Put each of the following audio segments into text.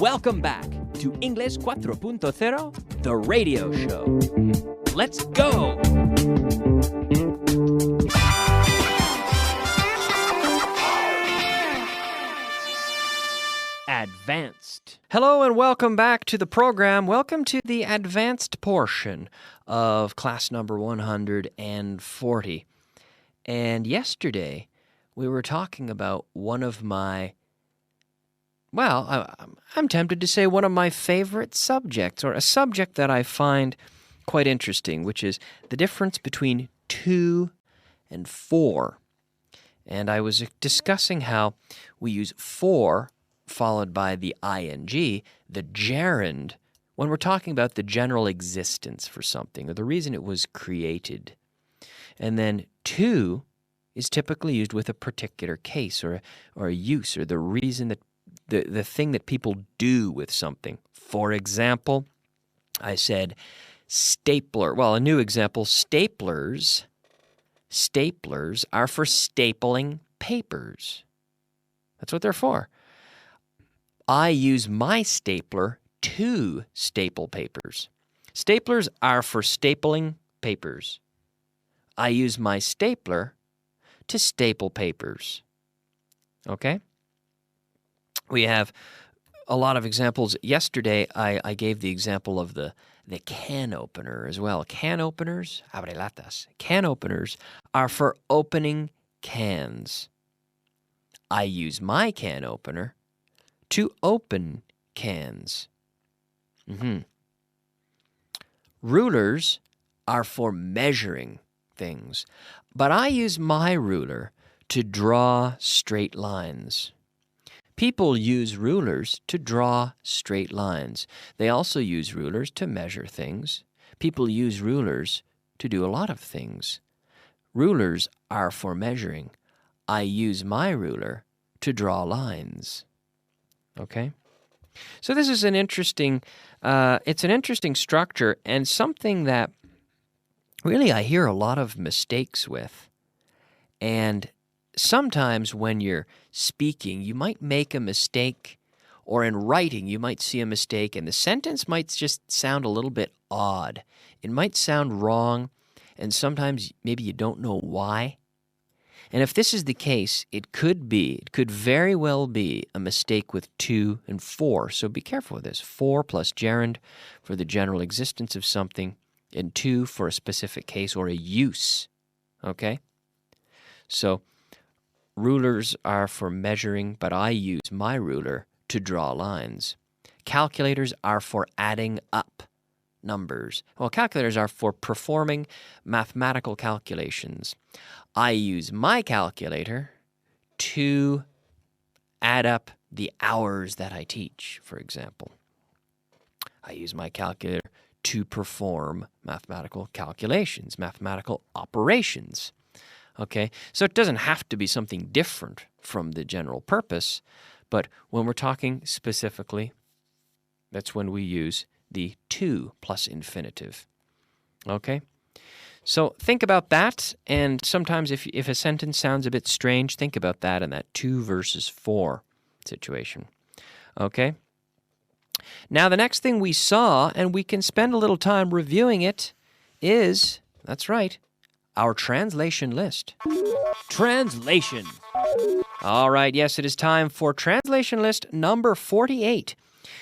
Welcome back to English 4.0, the radio show. Let's go! Advanced. Hello and welcome back to the program. Welcome to the advanced portion of class number 140. And yesterday, we were talking about one of my, I'm tempted to say one of my favorite subjects, or a subject that I find quite interesting, which is the difference between 2 and 4. And I was discussing how we use 4 followed by the ing, the gerund, when we're talking about the general existence for something, or the reason it was created. And then 2 is typically used with a particular case, or a use, or the reason that the thing that people do with something. For example, I said stapler. Well, a new example, staplers. Staplers are for stapling papers. That's what they're for. I use my stapler to staple papers. Staplers are for stapling papers. I use my stapler to staple papers. Okay? We have a lot of examples. Yesterday, I gave the example of the can opener as well. Can openers, abre latas. Can openers are for opening cans. I use my can opener to open cans. Rulers are for measuring things, but I use my ruler to draw straight lines. People use rulers to draw straight lines. They also use rulers to measure things. People use rulers to do a lot of things. Rulers are for measuring. I use my ruler to draw lines. Okay? So this is an interesting, it's an interesting structure, and something that really I hear a lot of mistakes with. And sometimes when you're speaking, you might make a mistake, or in writing, you might see a mistake, and the sentence might just sound a little bit odd. It might sound wrong, and sometimes maybe you don't know why. And if this is the case, it could very well be a mistake with 2 and 4. So be careful with this. 4 plus gerund for the general existence of something, and 2 for a specific case or a use. Okay? So rulers are for measuring, but I use my ruler to draw lines. Calculators are for adding up numbers. Well, calculators are for performing mathematical calculations. I use my calculator to add up the hours that I teach, for example. I use my calculator to perform mathematical calculations, mathematical operations. Okay, so it doesn't have to be something different from the general purpose, but when we're talking specifically, that's when we use the to plus infinitive. Okay? So think about that, and sometimes if a sentence sounds a bit strange, think about that in that 2 versus 4 situation. Okay? Now the next thing we saw, and we can spend a little time reviewing it, is, that's right, our translation list. Translation. All right, yes, it is time for translation list number 48,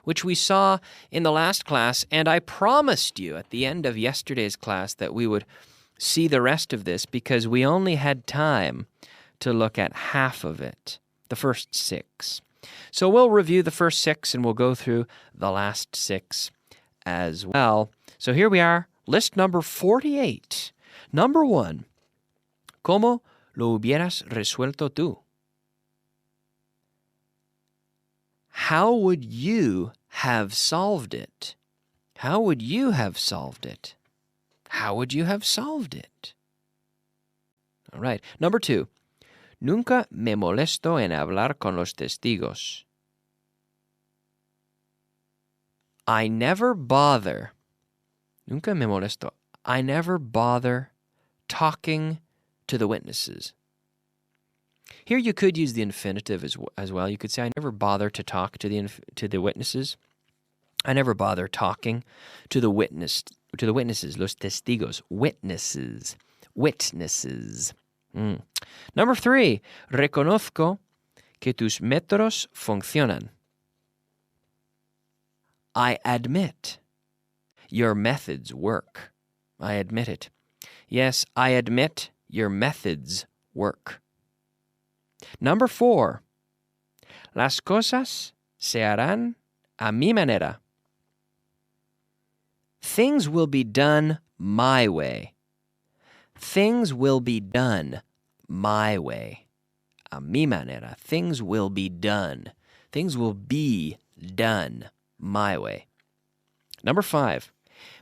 which we saw in the last class, and I promised you at the end of yesterday's class that we would see the rest of this because we only had time to look at half of it, the first 6. So we'll review the first 6 and we'll go through the last 6 as well. So here we are, list number 48. Number 1, ¿Cómo lo hubieras resuelto tú? How would you have solved it? How would you have solved it? How would you have solved it? All right. Number 2, Nunca me molesto en hablar con los testigos. I never bother. Nunca me molesto. I never bother talking to the witnesses. Here you could use the infinitive as well. You could say, I never bother to talk to the witnesses. I never bother talking to the witnesses, los testigos, witnesses. Number 3, reconozco que tus métodos funcionan. I admit your methods work. I admit it. Yes, I admit your methods work. Number 4, las cosas se harán a mi manera. Things will be done my way. Things will be done my way. A mi manera. Things will be done. Things will be done my way. Number 5,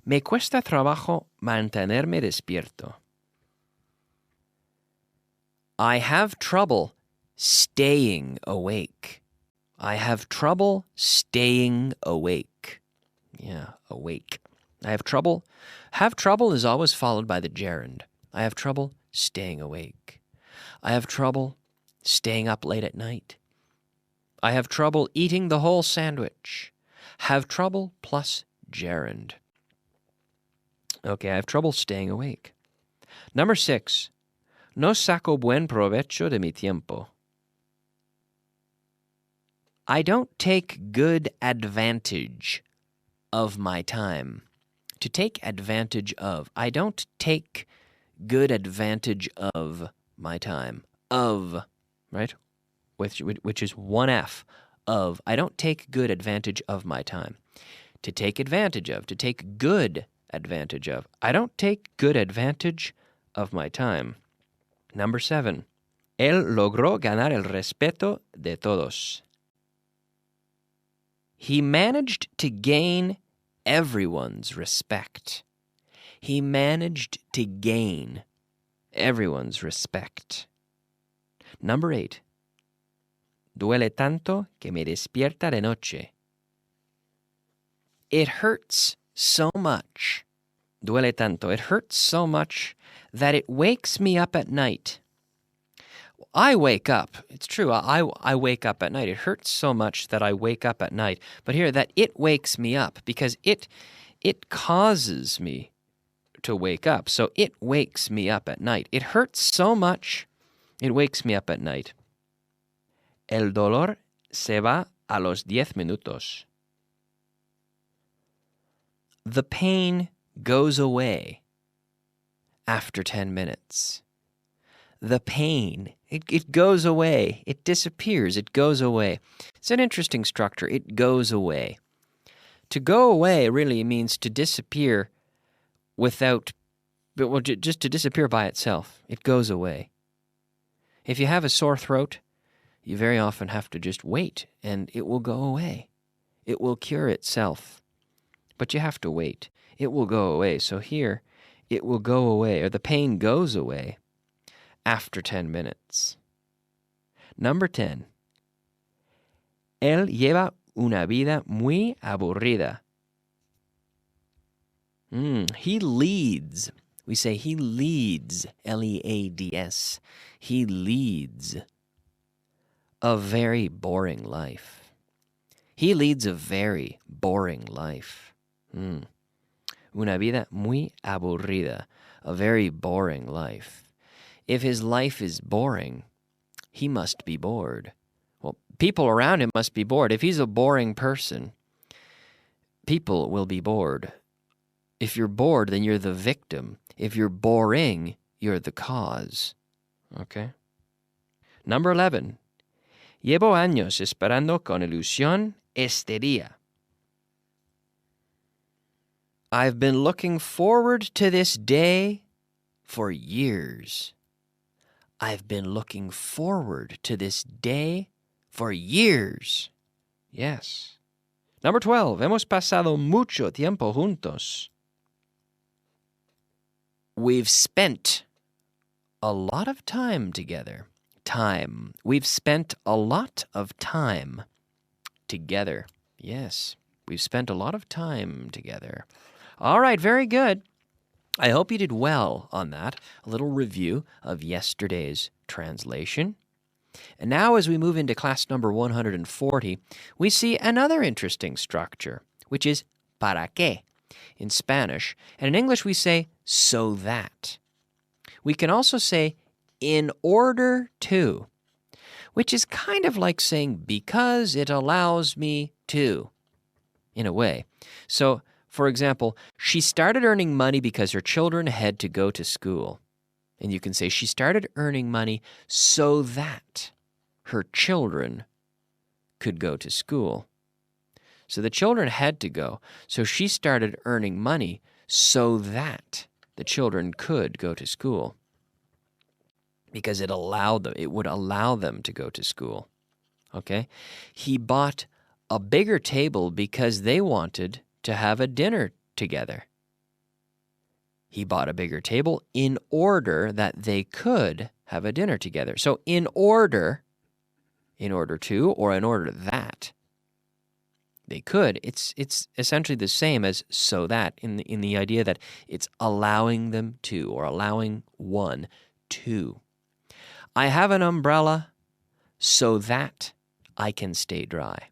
me cuesta trabajo mantenerme despierto. I have trouble staying awake. I have trouble staying awake. Yeah, awake. I have trouble. Have trouble is always followed by the gerund. I have trouble staying awake. I have trouble staying up late at night. I have trouble eating the whole sandwich. Have trouble plus gerund. Okay, I have trouble staying awake. Number 6, no saco buen provecho de mi tiempo. I don't take good advantage of my time. To take advantage of. I don't take good advantage of my time. Of, right? Which is one F. Of. I don't take good advantage of my time. To take advantage of. To take good advantage of. I don't take good advantage of my time. Number 7. Él logró ganar el respeto de todos. He managed to gain everyone's respect. He managed to gain everyone's respect. Number 8. Duele tanto que me despierta de noche. It hurts so much. Duele tanto. It hurts so much that it wakes me up at night. I wake up. It's true. I wake up at night. It hurts so much that I wake up at night. But here, that it wakes me up because it causes me to wake up. So it wakes me up at night. It hurts so much, it wakes me up at night. El dolor se va a los 10 minutos. The pain goes away after 10 minutes. The pain, it goes away. It disappears. It goes away. It's an interesting structure. It goes away. To go away really means to disappear without, just to disappear by itself. It goes away. If you have a sore throat, you very often have to just wait, and it will go away. It will cure itself. But you have to wait. It will go away. So here, it will go away, or the pain goes away after 10 minutes. Number 10. Él lleva una vida muy aburrida. He leads. We say he leads, L-E-A-D-S. He leads a very boring life. He leads a very boring life. Una vida muy aburrida. A very boring life. If his life is boring, he must be bored. Well, people around him must be bored. If he's a boring person, people will be bored. If you're bored, then you're the victim. If you're boring, you're the cause. Okay? Number 11. Llevo años esperando con ilusión este día. I've been looking forward to this day for years. I've been looking forward to this day for years. Yes. Number 12. Hemos pasado mucho tiempo juntos. We've spent a lot of time together. Time. We've spent a lot of time together. Yes. We've spent a lot of time together. All right, very good. I hope you did well on that. A little review of yesterday's translation. And now as we move into class number 140, we see another interesting structure, which is para qué in Spanish. And in English we say so that. We can also say in order to, which is kind of like saying because it allows me to, in a way. So, for example, she started earning money because her children had to go to school. And you can say she started earning money so that her children could go to school. So the children had to go. So she started earning money so that the children could go to school. Because it would allow them to go to school. Okay? He bought a bigger table because they wanted to have a dinner together. He bought a bigger table in order that they could have a dinner together. So in order to, or in order that they could, it's essentially the same as so that in the idea that it's allowing them to, or allowing one to. I have an umbrella so that I can stay dry.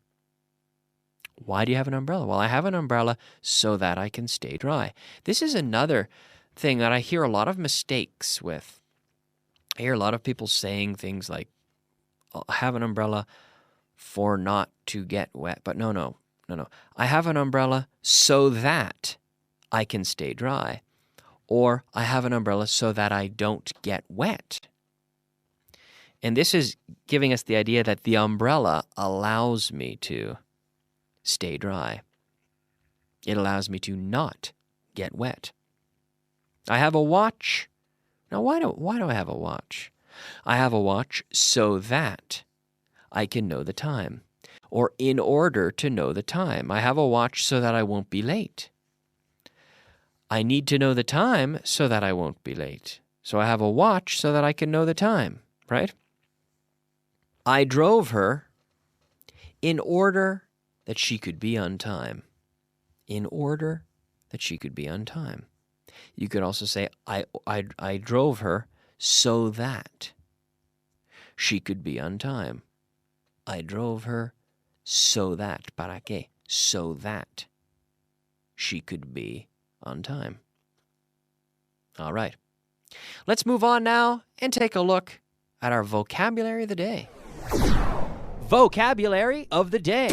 Why do you have an umbrella? Well, I have an umbrella so that I can stay dry. This is another thing that I hear a lot of mistakes with. I hear a lot of people saying things like, I have an umbrella for not to get wet. But no. I have an umbrella so that I can stay dry. Or I have an umbrella so that I don't get wet. And this is giving us the idea that the umbrella allows me to stay dry. It allows me to not get wet. I have a watch. Now, why do I have a watch? I have a watch so that I can know the time, or in order to know the time. I have a watch so that I won't be late. I need to know the time so that I won't be late. So I have a watch so that I can know the time, right? I drove her in order that she could be on time. In order that she could be on time. You could also say, I drove her so that she could be on time. I drove her so that, para qué? So that she could be on time. All right. Let's move on now and take a look at our vocabulary of the day. Vocabulary of the day.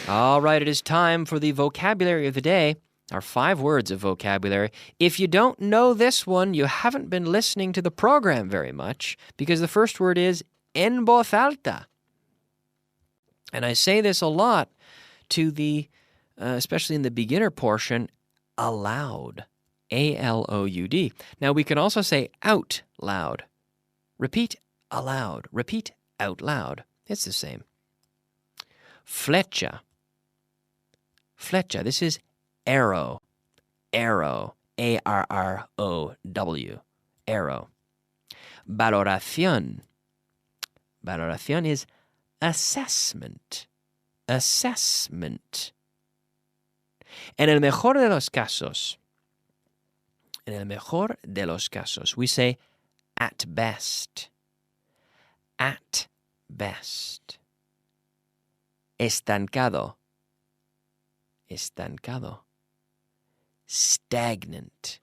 All right, it is time for the vocabulary of the day. Our 5 words of vocabulary. If you don't know this one, you haven't been listening to the program very much, because the first word is en voz alta. And I say this a lot to the, especially in the beginner portion, aloud. A-L-O-U-D. Now, we can also say out loud. Repeat aloud. Repeat out loud. It's the same. Flecha. Flecha. This is arrow. Arrow. A-R-R-O-W. Arrow. Valoración. Valoración is assessment. Assessment. En el mejor de los casos, we say at best. At best. Estancado. Estancado. Stagnant.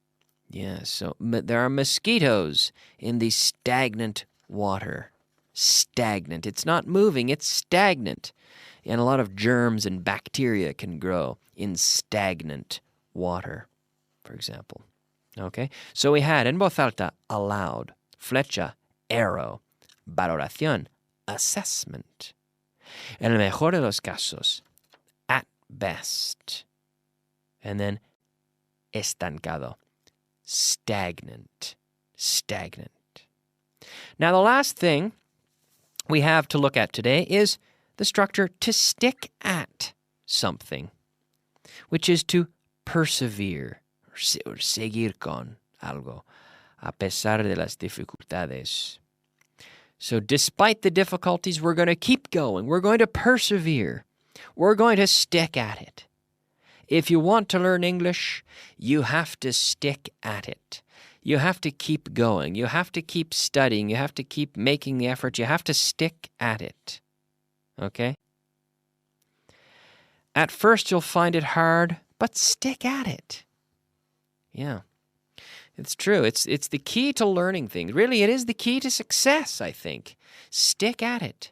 Yeah, so there are mosquitoes in the stagnant water. Stagnant. It's not moving, it's stagnant. And a lot of germs and bacteria can grow in stagnant water, for example. Okay? So we had en voz alta, aloud. Flecha, arrow. Valoración, assessment. En el mejor de los casos, at best. And then estancado, stagnant. Stagnant. Now, the last thing we have to look at today is the structure to stick at something, which is to persevere, or seguir con algo, a pesar de las dificultades. So despite the difficulties, we're going to keep going. We're going to persevere. We're going to stick at it. If you want to learn English, you have to stick at it. You have to keep going. You have to keep studying. You have to keep making the effort. You have to stick at it. Okay? At first, you'll find it hard, but stick at it. Yeah. It's true. It's the key to learning things. Really, it is the key to success, I think. Stick at it.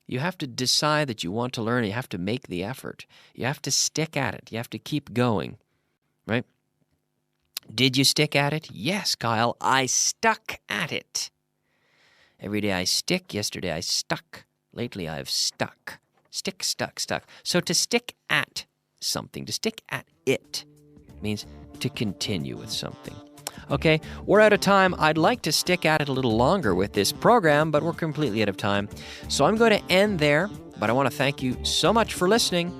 You have to decide that you want to learn. You have to make the effort. You have to stick at it. You have to keep going, right? Did you stick at it? Yes, Kyle, I stuck at it. Every day I stick. Yesterday I stuck. Lately I've stuck. Stick, stuck, stuck. So to stick at something, to stick at it, means to continue with something. Okay, we're out of time. I'd like to stick at it a little longer with this program, but we're completely out of time. So I'm going to end there, but I want to thank you so much for listening,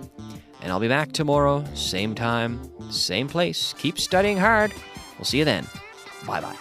and I'll be back tomorrow, same time, same place. Keep studying hard. We'll see you then. Bye-bye.